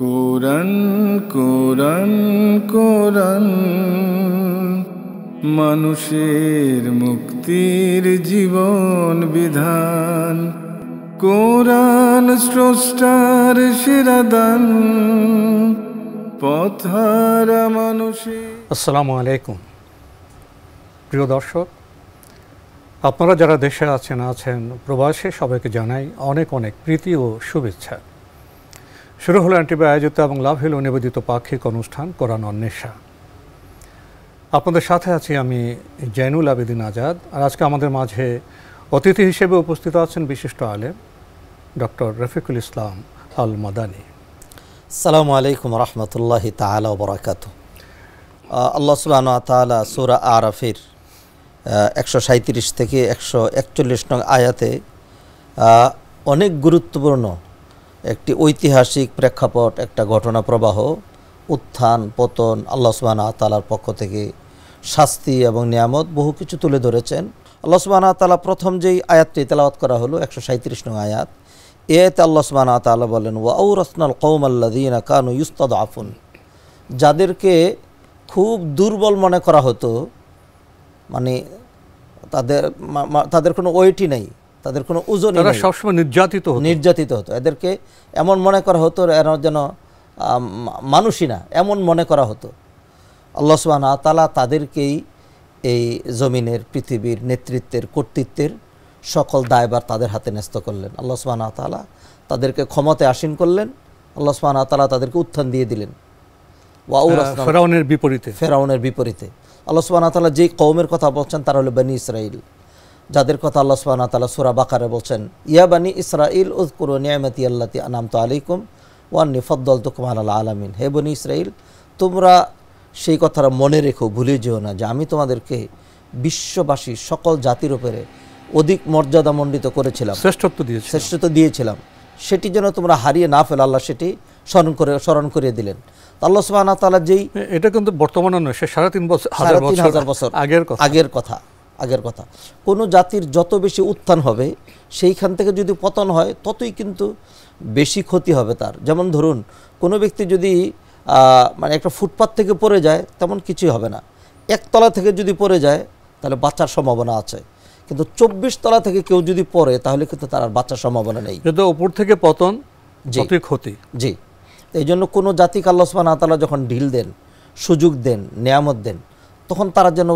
কোরআন কোরআন কোরআন মানুষের মুক্তির জীবন বিধান। কোরআন স্রষ্টার সেরা দান, পথহারা মানুষের। আসসালামু আলাইকুম প্রিয় দর্শক, আপনারা যারা দেশে আছেন প্রবাসে, সবাইকে জানাই অনেক অনেক প্রীতি ও শুভেচ্ছা। শুরু হলো এনটিভি আয়োজিত এবং লাভ হিল নিবেদিত পাক্ষিক অনুষ্ঠান কোরআন অন্বেষা। আপনাদের সাথে আছি আমি জৈনুল আবেদিন আজাদ। আর আজকে আমাদের মাঝে অতিথি হিসেবে উপস্থিত আছেন বিশিষ্ট আলেম ডক্টর রফিকুল ইসলাম আল মাদানী। আসসালামু আলাইকুম রহমতুল্লাহি তাআলা ওয়া বারাকাতুহু। আল্লাহ সুবহানাহু ওয়া তাআলা সূরা আরাফের 137 থেকে 141 নং আয়াতে অনেক গুরুত্বপূর্ণ একটি ঐতিহাসিক প্রেক্ষাপট, একটা ঘটনা প্রবাহ, উত্থান পতন, আল্লাহ সুবহানাহু ওয়া তাআলার পক্ষ থেকে শাস্তি এবং নিয়ামত বহু কিছু তুলে ধরেছেন। আল্লাহ সুবহানাহু ওয়া তাআলা প্রথম যেই আয়াতটি তেলাওয়াত করা হলো 137 নং আয়াত, এতে আল্লাহ সুবহানাহু ওয়া তাআলা বলেন, ওয়া আওরাসনাল কওমাল্লাযীনা কানু ইউস্তাদআফুন, যাদেরকে খুব দুর্বল মনে করা হতো, মানে তাদের কোনো ওয়েটই নেই, তাদের কোনো ওজনই নেই, সবসময় নির্যাতিত হতো। এদেরকে এমন মনে করা হতো এরা যেন মানুষই না, এমন মনে করা হতো। আল্লাহ সুবহানাহু ওয়া তাআলা তাদেরকেই এই জমিনের, পৃথিবীর নেতৃত্বের, কর্তৃত্বের সকল দায়ভার তাদের হাতে ন্যস্ত করলেন। আল্লাহ সুবহানাহু ওয়া তাআলা তাদেরকে ক্ষমতায় আসীন করলেন। আল্লাহ সুবহানাহু ওয়া তাআলা তাদেরকে উত্থান দিয়ে দিলেন। ফেরাউনের বিপরীতে আল্লাহ সুবহানাহু ওয়া তাআলা যেই কওমের কথা বলছেন তারা হলো বনি ইসরাইল, যাদের কথা আল্লাহ সুবহানাহু ওয়া তাআলা সূরা বাকারায় বলছেন, ইয়া বনি ইসরাইল উযকুরু নি'মাতি আল্লাতী আন'আমতু আলাইকুম ওয়া আন্নী ফাদ্দালতুকুম আলাল আলামিন। হে বনি ইসরাইল, তোমরা সেই কথাটা মনে রেখো, ভুলে যেও না যে আমি তোমাদেরকে বিশ্ববাসী সকল জাতির উপরে অধিক মর্যাদামণ্ডিত করেছিলাম, শ্রেষ্ঠত্ব দিয়েছিলাম। সেটি যেন তোমরা হারিয়ে না ফেলো, আল্লাহ সেটি স্মরণ করিয়ে দিলেন। আল্লাহ সুবহানাহু ওয়া তাআলা যেই, এটা কিন্তু বর্তমানে নয়, 3,500 বছর আগের কথা। কোনো জাতির যত বেশি উত্থান হবে, সেইখান থেকে যদি পতন হয় ততই কিন্তু বেশি ক্ষতি হবে তার। যেমন ধরুন, কোনো ব্যক্তি যদি মানে একটা ফুটপাত থেকে পড়ে যায়, তেমন কিছুই হবে না। একতলা থেকে যদি পড়ে যায় তাহলে বাঁচার সম্ভাবনা আছে, কিন্তু 24 তলা থেকে কেউ যদি পড়ে তাহলে কিন্তু তার আর বাঁচার সম্ভাবনা নেই। যদি উপর থেকে পতন, যতই ক্ষতি। জি, এই জন্য কোনো জাতিকে আল্লাহ সুবহানাহু ওয়া তাআলা যখন ঢিল দেন, সুযোগ দেন, নিয়ামত দেন, তখন তারা যেন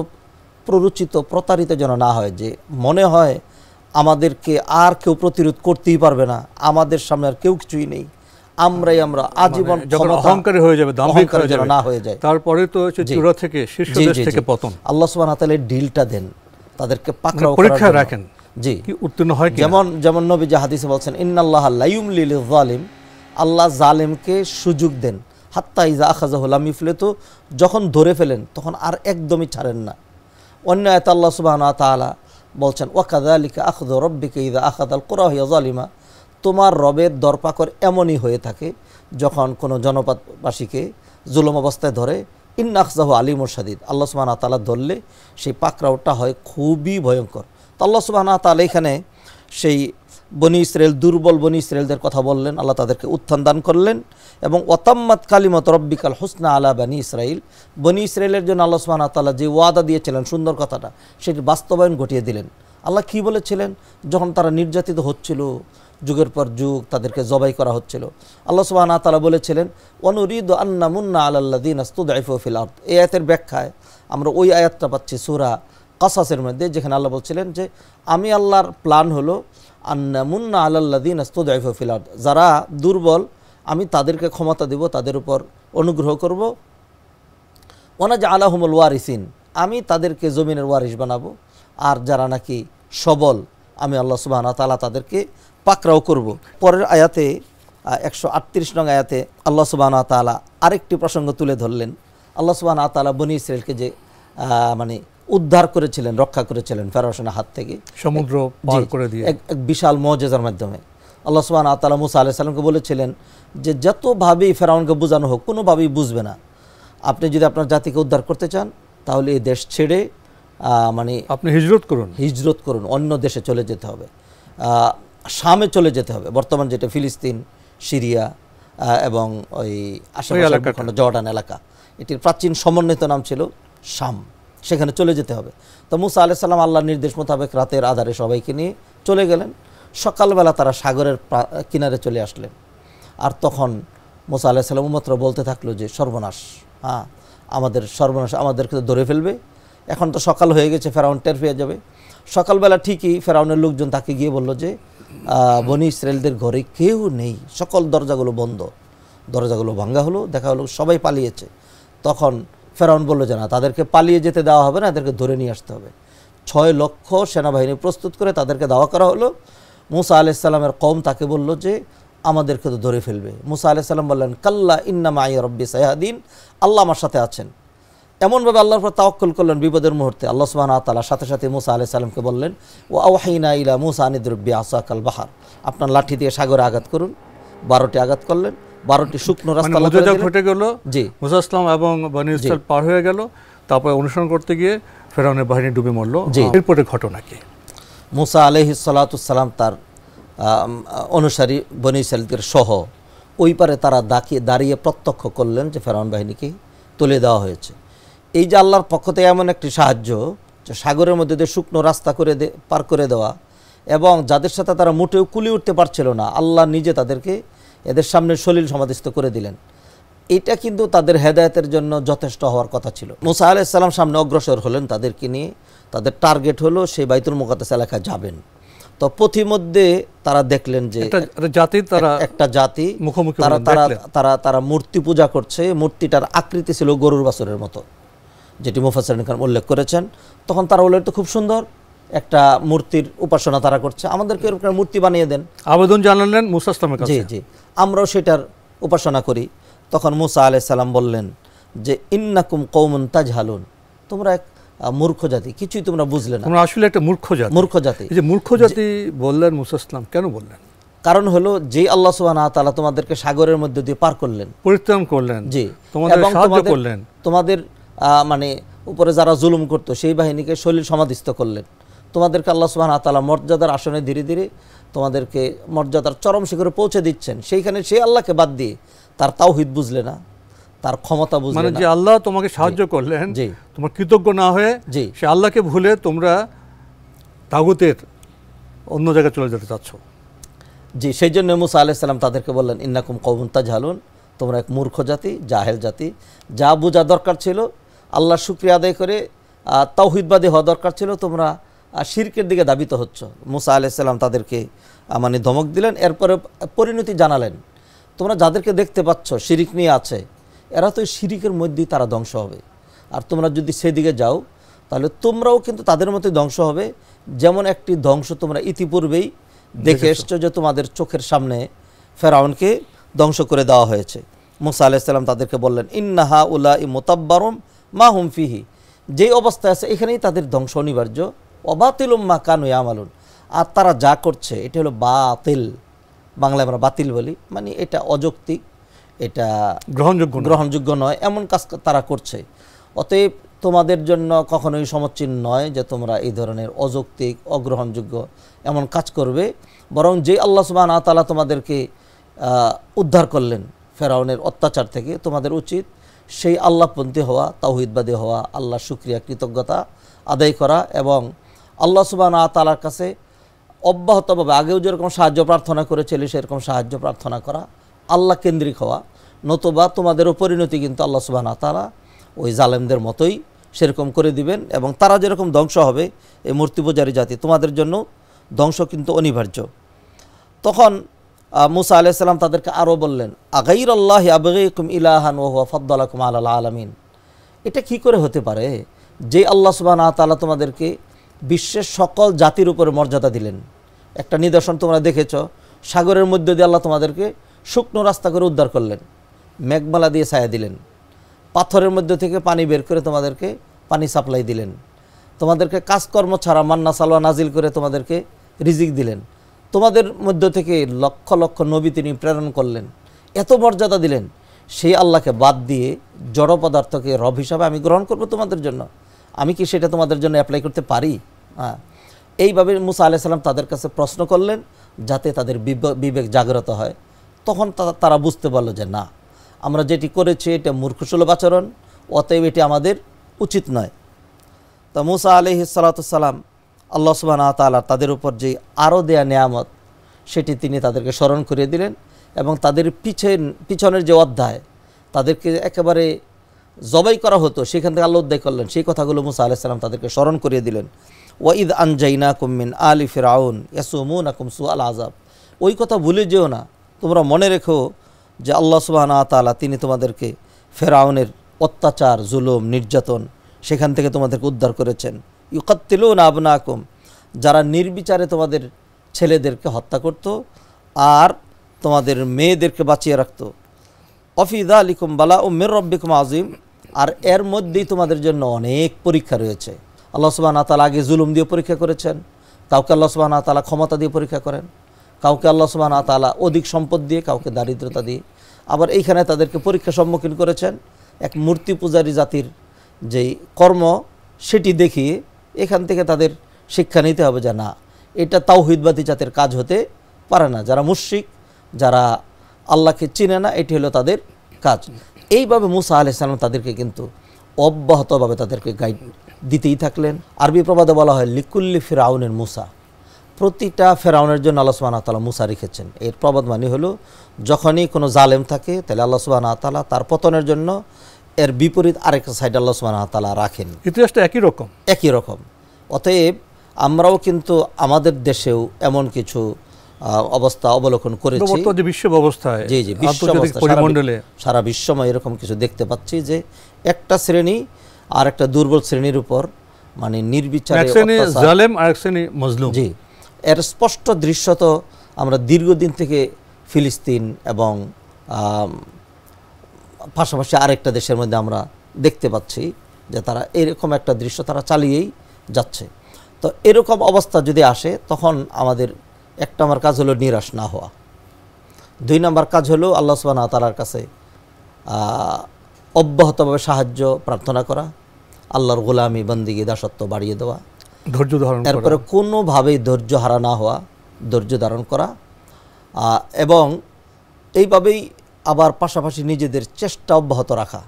প্রতারিত যেন না হয়, যে মনে হয় আমাদেরকে আর কেউ প্রতিরোধ করতেই পারবে না, আমাদের সামনে আর কেউ কিছুই নেই, আমরা আজীবন অহংকারী হয়ে যাবে, দাম্ভিক যেন না হয়ে যায়। তারপরে তো চূড়া থেকে, শীর্ষ দেশ থেকে পতন। আল্লাহ সুবহানাহু ওয়া তাআলা ঢিলটা দেন, তাদেরকে পাকড়াও পরীক্ষা রাখেন, জি, কি উত্তীর্ণ হয়। যেমন নবীজি হাদিসে বলছেন, ইন্নাল্লাহা লা ইউমলি লিয-যালিম, আল্লাহ জালেমকে সুযোগ দেন, হাত্তা ইযা আখাযাহু লাম ইফলিতু, যখন ধরে ফেলেন তখন আর একদমই ছাড়েন না। অন্য আয়াতে আল্লাহ সুবহানাহু ওয়া তাআলা বলছেন, ওয়া কাযালিকা আখযু রাব্বিকা ইযা আখাযাল কুরা ওয়া হিয়া যালিমা, তোমার রবের দরপাকড় এমনই হয়ে থাকে যখন কোনো জনপদবাসীকে জুলুম অবস্থায় ধরে, ইন্না আখযাহু আলিমুন শাদীদ, আল্লাহ সুবহানাহু ওয়া তাআলা ধরলে সেই পাকড়াওটা হয় খুবই ভয়ঙ্কর। তো আল্লাহ সুবহানাহু ওয়া তাআলা এখানে সেই বনি ইসরাইল, দুর্বল বনি ইসরাইলদের কথা বললেন, আল্লাহ তাদেরকে উত্থান দান করলেন, এবং ওয়াতাম্মাত কালিমাতু রাব্বিকাল হুসনা আলা বনি ইসরাইল, বনি ইসরাইলের জন্য আল্লাহ সুবহানাহু ওয়া তাআলা যে ওয়াদা দিয়েছিলেন, সুন্দর কথাটা, সেটির বাস্তবায়ন ঘটিয়ে দিলেন। আল্লাহ কি বলেছিলেন, যখন তারা নির্যাতিত হচ্ছিল, যুগের পর যুগ তাদেরকে জবাই করা হচ্ছিল, আল্লাহ সুবহানাহু ওয়া তাআলা বলেছিলেন, ওয়া নুরিদু আন নামুন্না আলাল্লাযীনা ইসতুদঈফু ফিল আরদ। এই আয়াতের ব্যাখ্যায় আমরা ওই আয়াতটা পাচ্ছি সূরা কাসাসের মধ্যে, যেখানে আল্লাহ বলছিলেন যে আমি আল্লাহর প্ল্যান হলো আন্নামুন্না আলাল্লাযীনা ইসতুদঈফু ফিল আরদ, যারা দুর্বল আমি তাদেরকে ক্ষমতা দেব, তাদের উপর অনুগ্রহ করব। ওয়ানাজআলাহুমুল ওয়ারিসিন, আমি তাদেরকে জমিনের ওয়ারিস বানাবো। আর যারা নাকি সবল, আমি আল্লাহ সুবহানাহু ওয়া তাআলা তাদেরকে পাকড়াও করব। পরের আয়াতে 138 নং আয়াতে আল্লাহ সুবহানাহু ওয়া তাআলা আরেকটি প্রসঙ্গ তুলে ধরলেন। আল্লাহ সুবহানাহু ওয়া তাআলা বনি ইসরাইলকে যে মানে উদ্ধার করেছিলেন, রক্ষা করেছিলেন ফেরাউনের হাত থেকে, সমুদ্র পার করে দিয়ে এক বিশাল মুজিজার মাধ্যমে। আল্লাহ সুবহানাহু ওয়া তাআলা মুসা আলাইহিস সালামকে বলেছিলেন যে যতভাবেই ফেরাউনকে বোঝানো হোক, কোনোভাবেই বুঝবে না। আপনি যদি আপনার জাতিকে উদ্ধার করতে চান তাহলে এই দেশ ছেড়ে মানে আপনি হিজরত করুন, অন্য দেশে চলে যেতে হবে, শামে চলে যেতে হবে, বর্তমান যেটা ফিলিস্তিন, সিরিয়া, এবং ওই আশেপাশের ভূখণ্ড জর্ডান এলাকা, এটির প্রাচীন সমন্বিত নাম ছিল শাম, সেখানে চলে যেতে হবে। তো মুসা আলাইহিস সালাম আল্লাহর নির্দেশ মোতাবেক রাতের আধারে সবাইকে নিয়ে চলে গেলেন। সকালবেলা তারা সাগরের কিনারে চলে আসলেন। আর তখন মুসা আলাইহিস সালাম মাত্র বলতে থাকলো যে সর্বনাশ, আমাদের সর্বনাশ, আমাদেরকে তো ধরে ফেলবে, এখন তো সকাল হয়ে গেছে, ফেরাউন টের পেয়ে যাবে। সকালবেলা ঠিকই ফেরাউনের লোকজন তাকে গিয়ে বলল যে বনি ইসরায়েলদের ঘরে কেউ নেই, সকল দরজাগুলো বন্ধ, দরজাগুলো ভাঙ্গা হলো, দেখা হলো সবাই পালিয়েছে। তখন ফেরাউন বলল যে না, তাদেরকে পালিয়ে যেতে দেওয়া হবে না, এদেরকে ধরে নিয়ে আসতে হবে। 6 লক্ষ সেনাবাহিনী প্রস্তুত করে তাদেরকে দাওয়া করা হলো। মুসা আলাইহিস সালামের কওম তাকে বলল যে আমাদেরকে তো ধরে ফেলবে। মুসা আলাইহিস সালাম বললেন কাল্লা ইন্না মাই রব্বি সায়াহদিন, আল্লাহ আমার সাথে আছেন। এমনভাবে আল্লাহর উপর তাওয়াক্কুল করলেন বিপদের মুহূর্তে। আল্লাহ সুবহানাহু ওয়া তাআলা সাথে সাথে মুসা আলাইহিস সালামকে বললেন ওয়া আওহাইনা ইলা মুসা আন ইদরিব বিআসাকাল বাহর, আপনার লাঠি দিয়ে সাগরে আঘাত করুন। 12টি আঘাত করলেন, 12টি শুকনো রাস্তা ঘটে গেল। জি, মুসা আসলাম এবং বনি ইসরাইল পার হয়ে গেল। তারপরে অনুসরণ করতে গিয়ে ফেরাউনের বাহিনী ডুবে মরল। এরপরে ঘটনা কি? মুসা আলাইহিস সালাতুস সালাম তার অনুসারী বনি ইসরাইলদের সহ ওই পারে তারা দাঁড়িয়ে প্রত্যক্ষ করলেন যে ফেরাউন বাহিনীকে তুলে দেওয়া হয়েছে। এই যে আল্লাহর পক্ষ থেকে এমন একটি সাহায্য, যে সাগরের মধ্যে দিয়ে শুকনো রাস্তা করে পার করে দেওয়া, এবং যাদের সাথে তারা মোটেও কুলিয়ে উঠতে পারছিল না, আল্লাহ নিজে তাদেরকে এদের সামনে সলিল সমাধিস্থ করে দিলেন। এটা কিন্তু তাদের হেদায়েতের জন্য যথেষ্ট হওয়ার কথা ছিল। মুসা আলাইহিস সালাম সামনে অগ্রসর হলেন তাদেরকে নিয়ে। তাদের টার্গেট হলো সেই বাইতুল মুকাদ্দাস এলাকায় যাবেন। তো পথিমধ্যে তারা দেখলেন যে একটা জাতি তারা মূর্তি পূজা করছে। মূর্তিটার আকৃতি ছিল গরুর বাছুরের মতো, যেটি মুফাসসিরিন কেরাম উল্লেখ করেছেন। তখন তারা বললেন তো খুব সুন্দর একটা মূর্তির উপাসনা তারা করছে, আমাদেরকে এরকম মূর্তি বানিয়ে দেন। আবেদন জানালেন মুসা আসলামের কাছে। জি জি, আমরাও সেটার উপাসনা করি। তখন মুসা আলাইহিস সালাম বললেন যে ইন্নাকুম কওমুন তাজহালুন, তোমরা এক মূর্খ জাতি, কিছুই তোমরা বুঝলে না, তোমরা আসলে একটা মূর্খ জাতি। এই যে মূর্খ জাতি বললেন মুসা আসলাম, কেন বললেন? কারণ হলো যে আল্লাহ সুবহানাহু ওয়া তাআলা তোমাদেরকে সাগরের মধ্যে দিয়ে পার করলেন, পরিত্রাণ করলেন, জি, তোমাদের সাহায্য করলেন, তোমাদের মানে উপরে যারা জুলুম করত সেই বাহিনীকে সলিল সমাধিস্থ করলেন। তোমাদেরকে আল্লাহ সুবহানাহু ওয়া তাআলা মর্যাদার আসনে ধীরে ধীরে তোমাদেরকে মর্যাদার চরম শিখরে পৌঁছে দিচ্ছেন। সেইখানে সেই আল্লাহকে বাদ দিয়ে তার তাওহীদ বুঝলে না, তার ক্ষমতা বুঝলে না। মানে যে আল্লাহ তোমাকে সাহায্য করলেন, তোমার কৃতজ্ঞ না হয়ে সে আল্লাহকে ভুলে তোমরা তাগুতের অন্য জায়গায় চলে যেতে চাচ্ছ। জি, সেই জন্য মুসা আলাইহিস সালাম তাদেরকে বললেন ইন্নাকুম কওমুন তাজহালুন, তোমরা এক মূর্খ জাতি, জাহেল জাতি। যা বোঝা দরকার ছিল আল্লাহর শুকরিয়া আদায় করে তাওহীদবাদী হওয়া দরকার ছিল, তোমরা শিরকের দিকে ধাবিত হচ্ছ। মুসা আলাইহিস সালাম তাদেরকে মানে ধমক দিলেন। এরপরে পরিণতি জানালেন, তোমরা যাদেরকে দেখতে পাচ্ছ শিরিক নিয়ে আছে, এরা তো শিরিকের মধ্যেই তারা ধ্বংস হবে। আর তোমরা যদি সেদিকে যাও তাহলে তোমরাও কিন্তু তাদের মতোই ধ্বংস হবে। যেমন একটি ধ্বংস তোমরা ইতিপূর্বেই দেখে এসছো, যে তোমাদের চোখের সামনে ফেরাউনকে ধ্বংস করে দেওয়া হয়েছে। মুসা আলাইহিস সালাম তাদেরকে বললেন ইন্না হাউলাই মুতাব্বারুম মা হুম ফিহি, যেই অবস্থায় আছে এখানেই তাদের ধ্বংস অনিবার্য। ওয়াবাতিলুম মা কানু ইয়ামালুন, আর তারা যা করছে এটা হলো বাতিল, বাংলায় আমরা বাতিল বলি, মানে এটা অযৌক্তিক, এটা গ্রহণযোগ্য নয়, এমন কাজ তারা করছে। অতএব তোমাদের জন্য কখনোই সমচ্ছিন্ন নয় যে তোমরা এই ধরনের অযৌক্তিক অগ্রহণযোগ্য এমন কাজ করবে। বরং যে আল্লাহ সুবহানাহু ওয়া তাআলা তোমাদেরকে উদ্ধার করলেন ফেরাউনের অত্যাচার থেকে, তোমাদের উচিত সেই আল্লাহপন্থী হওয়া, তাওহীদবাদী হওয়া, আল্লাহর শুকরিয়া কৃতজ্ঞতা আদায় করা, এবং আল্লাহ সুবহানাহু ওয়া তাআলার কাছে অব্যাহতভাবে আগেও যেরকম সাহায্য প্রার্থনা করেছিলে সেরকম সাহায্য প্রার্থনা করা, আল্লাহ কেন্দ্রিক হওয়া। নতুবা তোমাদেরও পরিণতি কিন্তু আল্লাহ সুবহানাহু ওয়া তাআলা ওই জালেমদের মতোই সেরকম করে দিবেন, এবং তারা যেরকম ধ্বংস হবে এই মূর্তি পূজারী জাতি, তোমাদের জন্য ধ্বংস কিন্তু অনিবার্য। তখন মুসা আলাইহিস সালাম তাদেরকে আরও বললেন আগাইরাল্লাহি আবগীকুম ইলাহান ওয়া হুয়া ফাদ্দালাকুম আলাল আলামিন, এটা কি করে হতে পারে যে আল্লাহ সুবহানাহু ওয়া তাআলা তোমাদেরকে বিশ্বের সকল জাতির উপরে মর্যাদা দিলেন। একটা নিদর্শন তোমরা দেখেছ, সাগরের মধ্যে দিয়ে আল্লাহ তোমাদেরকে শুকনো রাস্তা করে উদ্ধার করলেন, মেঘমালা দিয়ে ছায়া দিলেন, পাথরের মধ্যে থেকে পানি বের করে তোমাদেরকে পানি সাপ্লাই দিলেন, তোমাদেরকে কাজকর্ম ছাড়া মান্না সালওয়া নাজিল করে তোমাদেরকে রিজিক দিলেন, তোমাদের মধ্য থেকে লক্ষ লক্ষ নবী তিনি প্রেরণ করলেন, এত মর্যাদা দিলেন। সেই আল্লাহকে বাদ দিয়ে জড় পদার্থকে রব হিসাবে আমি গ্রহণ করব তোমাদের জন্য, আমি কি সেটা তোমাদের জন্য অ্যাপ্লাই করতে পারি? এইভাবে মুসা আলাইহিস সালাম তাদের কাছে প্রশ্ন করলেন যাতে তাদের বিবেক জাগ্রত হয়, তখন তারা বুঝতে পারলো যে না, আমরা যেটি করেছি এটা মূর্খসুলভ আচরণ, অতএব এটি আমাদের উচিত নয়। তো মুসা আলাইহিস সালাতু সালাম আল্লাহ সুবহানাহু ওয়া তাআলা তাদের উপর যে আরও দেয়া নেয়ামত সেটি তিনি তাদেরকে স্মরণ করিয়ে দিলেন, এবং তাদের পিছনের যে অধ্যায় তাদেরকে একেবারে জবাই করা হতো সেখান থেকে আল্লাহ উদ্ধার করলেন, সেই কথাগুলো মুসা আলাইহিস সালাম তাদেরকে স্মরণ করিয়ে দিলেন। ওয়াইদ আনজাইনাকুম মিন আলি ফিরআউন ইয়াসুমুনাকুম সুআল আযাব, ওই কথা ভুলে যেও না, তোমরা মনে রেখো যে আল্লাহ সুবহানাহু ওয়া তাআলা তিনি তোমাদেরকে ফিরআউনের অত্যাচার, জুলুম, নির্যাতন সেখান থেকে তোমাদেরকে উদ্ধার করেছেন। ইউকাত্তিলুনা আবনাকুম, যারা নির্বিচারে তোমাদের ছেলেদেরকে হত্যা করত আর তোমাদের মেয়েদেরকে বাঁচিয়ে রাখত। অফি যালিকুম বালাউম মির রাব্বিকুম আযীম, আর এর মধ্যেই তোমাদের জন্য অনেক পরীক্ষা রয়েছে। আল্লাহ সুবহানাহু ওয়া তাআলা আগে জুলুম দিয়ে পরীক্ষা করেছেন, কাউকে আল্লাহ সুবহানাহু ওয়া তাআলা ক্ষমতা দিয়ে পরীক্ষা করেন, কাউকে আল্লাহ সুবহানাহু ওয়া তাআলা অধিক সম্পদ দিয়ে, কাউকে দারিদ্রতা দিয়ে। আবার এইখানে তাদেরকে পরীক্ষার সম্মুখীন করেছেন এক মূর্তি পূজারী জাতির যেই কর্ম সেটি দেখিয়ে। এখান থেকে তাদের শিক্ষা নিতে হবে যে না, এটা তাওহীদবাদী জাতির কাজ হতে পারে না, যারা মুশরিক, যারা আল্লাহকে চিনে না, এটি হলো তাদের কাজ। এইভাবে মুসা আলাইহিস সালাম তাদেরকে কিন্তু অব্যাহতভাবে তাদেরকে গাইড দিতেই থাকলেন। আরবি প্রবাদে বলা হয় লিকুল্লি ফিরআউনের মুসা, প্রতিটা ফেরাউনের জন্য আল্লাহ সুবহানাহু ওয়া তাআলা মুসা রেখেছেন। এর প্রবাদ মানে হলো যখনই কোনো জালেম থাকে তাহলে আল্লাহ সুবহানাহু ওয়া তাআলা তার পতনের জন্য এর বিপরীত আরেকটা সাইড আল্লাহ সুবহানাহু ওয়া তাআলা রাখেন। ইতিহাসটা একই রকম। অতএব আমরাও কিন্তু আমাদের দেশেও এমন কিছু অবস্থা অবলোকন করেছি, বিশ্ব ব্যবস্থায়, জি জি, বিশ্ব পরিমণ্ডলে সারা বিশ্বময় এরকম কিছু দেখতে পাচ্ছি যে একটা শ্রেণী আর একটা দুর্বল শ্রেণীর উপর মানে নির্বিচারে জালেম আর এক শ্রেণী মজলুম। জি, এর স্পষ্ট দৃশ্য তো আমরা দীর্ঘদিন থেকে ফিলিস্তিন এবং পাশাপাশি আরেকটা দেশের মধ্যে আমরা দেখতে পাচ্ছি যে তারা এরকম একটা দৃশ্য তারা চালিয়েই যাচ্ছে। তো এরকম অবস্থা যদি আসে তখন আমাদের এক নম্বর কাজ হলো নিরাশ না হওয়া, দুই নম্বর কাজ হলো আল্লাহ সুবহানাহু ওয়া তাআলার কাছে অব্যাহতভাবে সাহায্য প্রার্থনা করা, আল্লাহর গোলামি, বন্দিগি, দাসত্ব বাড়িয়ে দেওয়া, ধৈর্য ধারণ, এরপরে কোনোভাবেই ধৈর্য হারা না হওয়া, ধৈর্য ধারণ করা, এবং এইভাবেই আবার পাশাপাশি নিজেদের চেষ্টা অব্যাহত রাখা।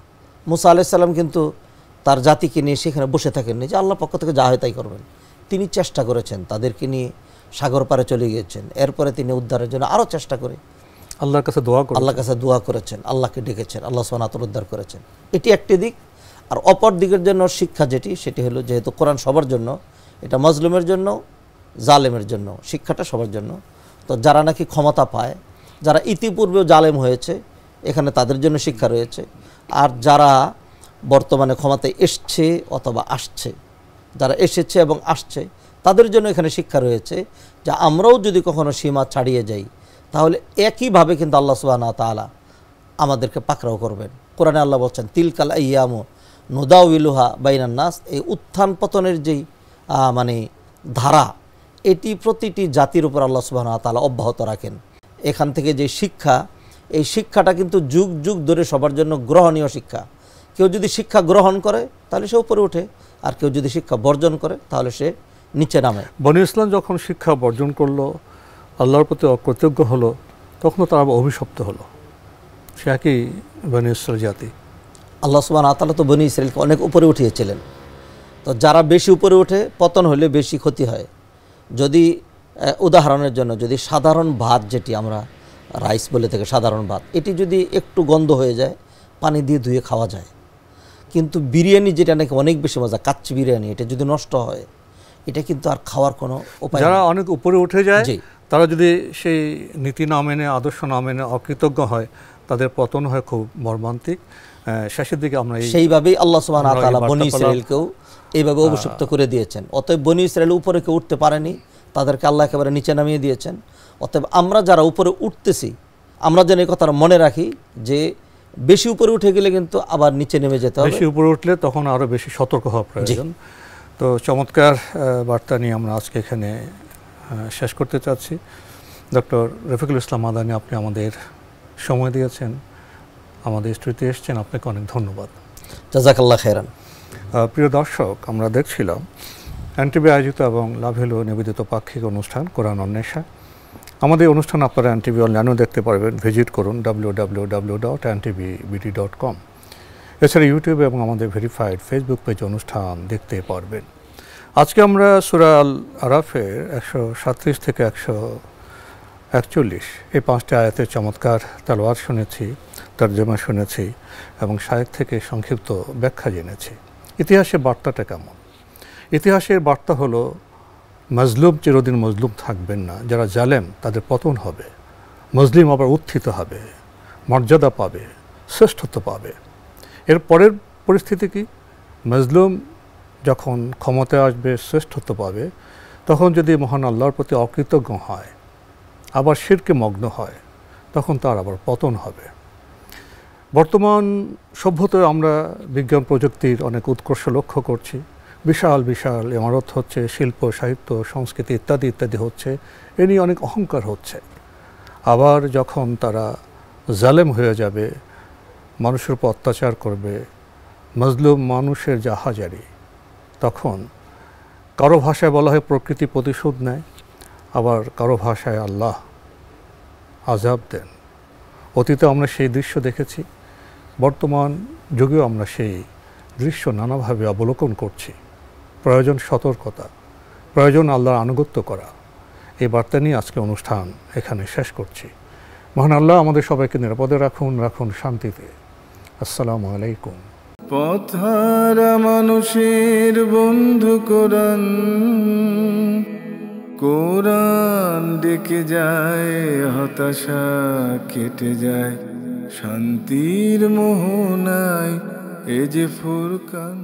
মুসা আলাইহিস সালাম কিন্তু তার জাতিকে নিয়ে সেখানে বসে থাকেননি যে আল্লাহ পক্ষ থেকে যা হয় তাই করবেন, তিনি চেষ্টা করেছেন, তাদেরকে নিয়ে সাগর পারে চলে গিয়েছেন। এরপরে তিনি উদ্ধারের জন্য আরও চেষ্টা করে আল্লাহর কাছে দোয়া করেছেন, আল্লাহকে ডেকেছেন, আল্লাহ সুবহানাহু ওয়া তাআলা উদ্ধার করেছেন। এটি একটি দিক। আর অপর দিকের জন্য শিক্ষা সেটি হলো যেহেতু কোরআন সবার জন্য, এটা মজলুমের জন্য, জালেমের জন্য, শিক্ষাটা সবার জন্য। তো যারা নাকি ক্ষমতা পায়, যারা ইতিপূর্বেও জালেম হয়েছে, এখানে তাদের জন্য শিক্ষা রয়েছে। আর যারা বর্তমানে ক্ষমতায় এসছে অথবা আসছে, যারা এসেছে এবং আসছে, তাদের জন্য এখানে শিক্ষা রয়েছে যে আমরাও যদি কখনো সীমা ছাড়িয়ে যাই তাহলে একইভাবে কিন্তু আল্লাহ সুবহানাহু ওয়া তাআলা আমাদেরকে পাকড়াও করবেন। কোরআনে আল্লাহ বলছেন তিলকাল আইয়ামু নুদাউইলুহা বাইনান নাস, এই উত্থান পতনের যেই মানে ধারা, এটি প্রতিটি জাতির উপর আল্লাহ সুবহানাহু ওয়া তাআলা অব্যাহত রাখেন। এখান থেকে যে শিক্ষা, এই শিক্ষাটা কিন্তু যুগ যুগ ধরে সবার জন্য গ্রহণীয় শিক্ষা। কেউ যদি শিক্ষা গ্রহণ করে তাহলে সে উপরে ওঠে, আর কেউ যদি শিক্ষা বর্জন করে তাহলে সে নিচে নামে। বনী ইসরাঈল যখন শিক্ষা বর্জন করলো, আল্লাহর প্রতি অকৃতজ্ঞ হলো, তখনও তারা অভিশপ্ত হলো। সে একই বনী ইসরাঈল জাতি। আল্লাহ সুবহানাহু ওয়া তাআলা তো বনী ইসরাঈলকে অনেক উপরে উঠিয়েছিলেন। তো যারা বেশি উপরে ওঠে পতন হলে বেশি ক্ষতি হয়। যদি উদাহরণের জন্য যদি সাধারণ ভাত, যেটি আমরা রাইস বলে থেকে সাধারণ ভাত, এটি যদি একটু গন্ধ হয়ে যায় পানি দিয়ে ধুয়ে খাওয়া যায়, কিন্তু বিরিয়ানি যেটা নাকি অনেক বেশি মজা, কাচ্চি বিরিয়ানি, এটা যদি নষ্ট হয় এটা কিন্তু আর খাওয়ার কোনো উপায়। যারা অনেক উপরে উঠে যায় তারা যদি সেই নীতি না মেনে, আদর্শ না মেনে অকৃতজ্ঞ হয়, তাদের পতন হয় খুব মর্মান্তিক। শেষের দিকে আমরা সেইভাবেই আল্লাহ সুবহানাহু ওয়া তাআলা বনী ইসরাঈলকেও এইভাবে অভিশপ্ত করে দিয়েছেন। অতএব বনী ইসরাঈল উপরে কেউ উঠতে পারেনি, তাদেরকে আল্লাহ একেবারে নিচে নামিয়ে দিয়েছেন। অতএব আমরা যারা উপরে উঠতেছি, আমরা যেন এই কথাটা মনে রাখি যে বেশি উপরে উঠে গেলে কিন্তু আবার নিচে নেমে যেতে হবে। বেশি উপরে উঠলে তখন আরও বেশি সতর্ক হওয়া প্রয়োজন। তো চমৎকার বার্তা নিয়ে আমরা আজকে এখানে শেষ করতে চাচ্ছি। ডক্টর রফিকুল ইসলাম মাদানী, আপনি আমাদের সময় দিয়েছেন, আমাদের স্টুডিওতে এসেছেন, আপনাকে অনেক ধন্যবাদ। জাযাকাল্লাহ খাইরান। প্রিয় দর্শক, আমরা দেখছিলাম এনটিভি আয়োজিত এবং লাভেলো নিবেদিত পাক্ষিক অনুষ্ঠান কোরআন অন্বেষা। আমাদের অনুষ্ঠান আপনারা এনটিভি অনলাইনেও দেখতে পারবেন, ভিজিট করুন www.ntvbd.com। এছাড়া ইউটিউবে এবং আমাদের ভেরিফাইড ফেসবুক পেজ অনুষ্ঠান দেখতে পারবেন। আজকে আমরা সূরা আল আরাফের 137 থেকে 141 এই 5টি আয়াতের চমৎকার তেলাওয়াত শুনেছি, তরজমা শুনেছি এবং শায়েখ থেকে সংক্ষিপ্ত ব্যাখ্যা জেনেছি। ইতিহাসের বার্তাটা কেমন? ইতিহাসের বার্তা হলো মজলুম চিরদিন মজলুম থাকবেন না, যারা জালেম তাদের পতন হবে, মুসলিম আবার উত্থিত হবে, মর্যাদা পাবে, শ্রেষ্ঠত্ব পাবে। এর পরের পরিস্থিতি কি? মজলুম যখন ক্ষমতায় আসবে, শ্রেষ্ঠত্ব পাবে, তখন যদি মহান আল্লাহর প্রতি অকৃতজ্ঞ হয়, আবার শিরকে মগ্ন হয়, তখন তার আবার পতন হবে। বর্তমান সভ্যতায় আমরা বিজ্ঞান প্রযুক্তির অনেক উৎকর্ষ লক্ষ্য করছি। বিশাল বিশাল ইমারত হচ্ছে, শিল্প সাহিত্য সংস্কৃতি ইত্যাদি ইত্যাদি হচ্ছে, এ নিয়ে অনেক অহংকার হচ্ছে। আবার যখন তারা জালেম হয়ে যাবে, মানুষের উপর অত্যাচার করবে, মজলুম মানুষের জাহাজারি, তখন কারো ভাষায় বলা হয় প্রকৃতি প্রতিশোধ নেয়, আবার কারো ভাষায় আল্লাহ আযাব দেন। অতীতে আমরা সেই দৃশ্য দেখেছি, বর্তমান যুগেও আমরা সেই দৃশ্য নানাভাবে অবলোকন করছি। প্রয়োজন সতর্কতা, প্রয়োজন আল্লাহর আনুগত্য করা। এই বার্তা নিয়ে আজকে অনুষ্ঠান এখানে শেষ করছি। মহান আল্লাহ আমাদের সবাইকে নিরাপদে রাখুন, রাখুন শান্তিতে। আসসালামু আলাইকুম। পথহারা মানুষের বন্ধু কোরআন, কোরআন ডেকে যায়, হতাশা কেটে যায়, শান্তির মোহনায় এ যে ফুরকান।